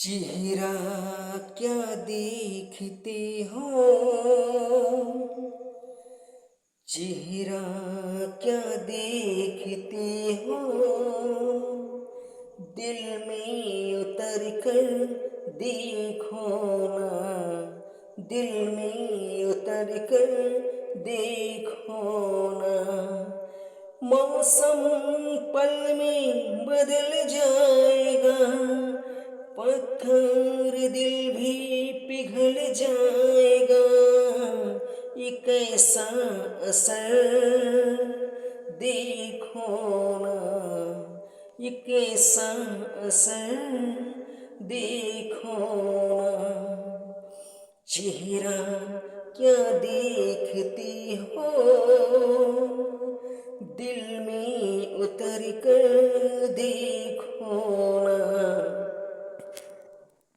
चेहरा क्या देखते हो, चेहरा क्या देखते हो, दिल में उतर कर देखो ना, दिल में उतर कर देखो ना। मौसम पल में बदल जाएगा, पत्थर दिल भी पिघल जाएगा। ये कैसा असर देखो ना, ये कैसा असर देखो ना। चेहरा क्या देखते हो, दिल में उतर कर देखो ना।